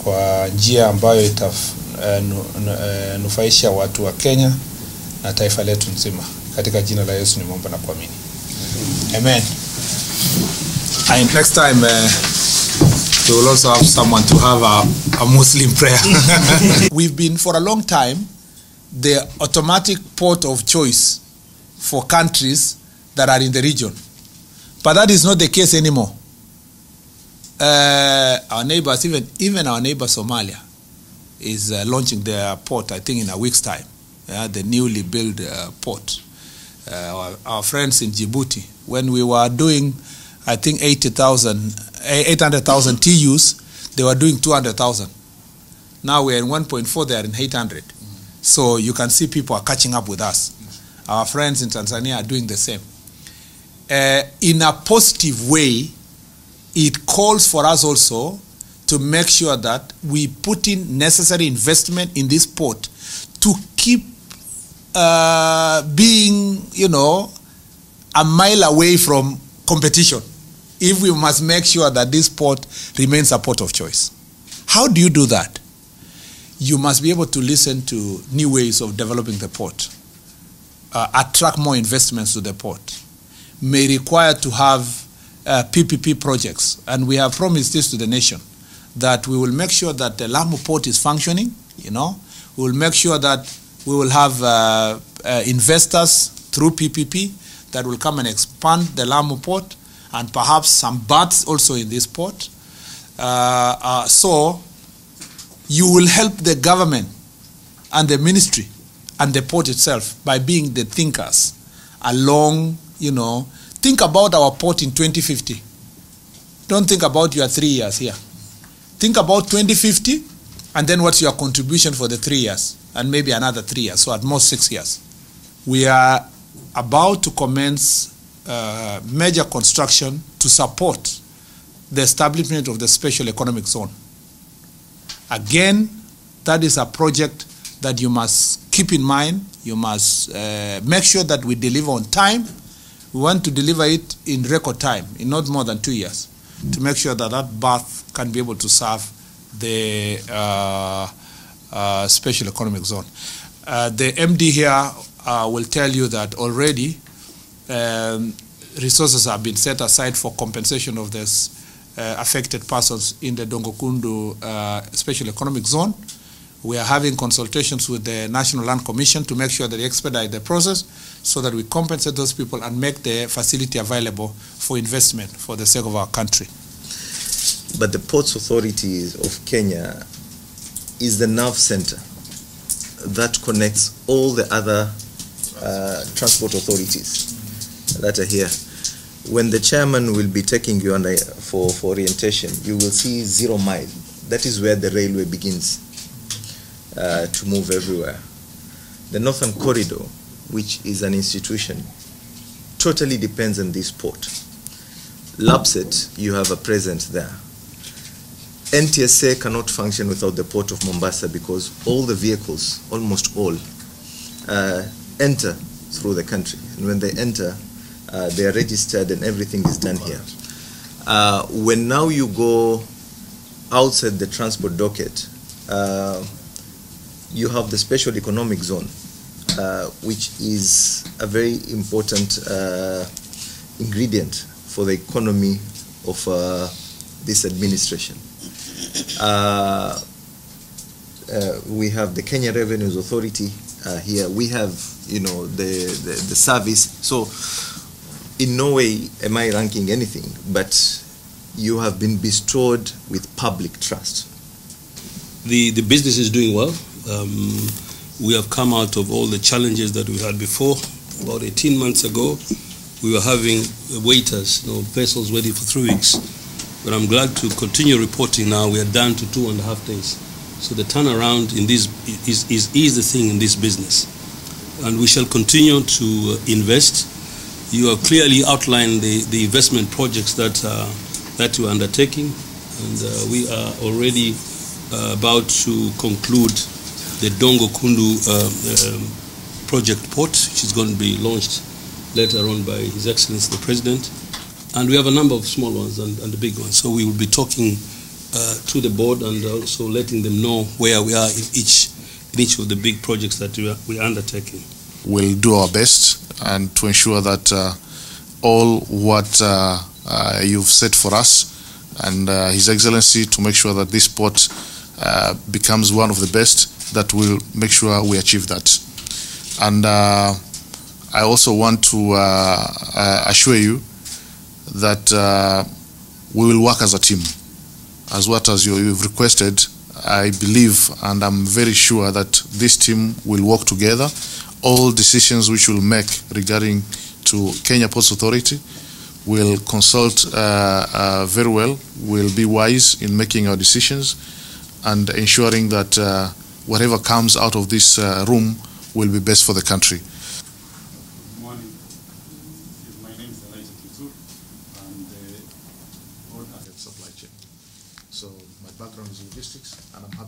kwa njia ambayo itanufaisha watu wa Kenya na taifa letu nzima. Katika jina la Yesu nimeomba na kuamini. Amen. And next time we will also have someone to have a Muslim prayer. We've been for a long time the automatic port of choice for countries that are in the region. But that is not the case anymore. Our neighbors, even our neighbor Somalia, is launching their port, I think, in a week's time. The newly built port. Our friends in Djibouti, when we were doing, I think, 800,000 TUs, they were doing 200,000. Now we're in 1.4, they are in 800. So you can see people are catching up with us. Our friends in Tanzania are doing the same. In a positive way, it calls for us also to make sure that we put in necessary investment in this port to keep being, you know, a mile away from competition, if we must make sure that this port remains a port of choice. How do you do that? You must be able to listen to new ways of developing the port, attract more investments to the port, may require to have PPP projects, and we have promised this to the nation, that we will make sure that the Lamu port is functioning, you know, we will make sure that we will have investors through PPP that will come and expand the Lamu port, and perhaps some berths also in this port. So you will help the government and the ministry and the port itself by being the thinkers along, you know. Think about our port in 2050. Don't think about your 3 years here. Think about 2050, and then what's your contribution for the 3 years, and maybe another 3 years, so at most 6 years. We are about to commence major construction to support the establishment of the special economic zone. Again, that is a project that you must keep in mind. You must make sure that we deliver on time. We want to deliver it in record time, in not more than 2 years, to make sure that that berth can be able to serve the special economic zone. The MD here will tell you that already resources have been set aside for compensation of this affected persons in the Dongokundu special economic zone. We are having consultations with the National Land Commission to make sure that they expedite the process so that we compensate those people and make the facility available for investment for the sake of our country. But the Ports Authority of Kenya is the nerve center that connects all the other transport authorities that are here. When the chairman will be taking you for orientation, you will see 0 mile. That is where the railway begins to move everywhere. The Northern Corridor, which is an institution, totally depends on this port. Lapset, you have a presence there. NTSA cannot function without the port of Mombasa because all the vehicles, almost all, enter through the country. And when they enter, they are registered and everything is done here. When now you go outside the transport docket, you have the special economic zone, which is a very important ingredient for the economy of this administration. We have the Kenya Revenues Authority here. We have, you know, the service. So in no way am I ranking anything, but you have been bestowed with public trust. The business is doing well. We have come out of all the challenges that we had before. About 18 months ago, we were having waiters, you know, vessels waiting for 3 weeks. But I'm glad to continue reporting now. We are down to 2.5 days. So the turnaround in this is the thing in this business. And we shall continue to invest. You have clearly outlined the investment projects that we're undertaking. And we are already about to conclude the Dongokundu project port, which is going to be launched later on by His Excellency the President. And we have a number of small ones and the big ones. So we will be talking to the board and also letting them know where we are in each of the big projects that we are undertaking. We'll do our best and to ensure that all what you've set for us and His Excellency, to make sure that this port becomes one of the best, that will make sure we achieve that. And I also want to assure you that we will work as a team. As what as you've requested, I believe and I'm very sure that this team will work together. All decisions which we'll make regarding to Kenya Ports Authority will consult very well. We'll be wise in making our decisions and ensuring that whatever comes out of this room will be best for the country. Good morning. My name is Aliihakikishia and board as supply chain. So my background is logistics and I'm happy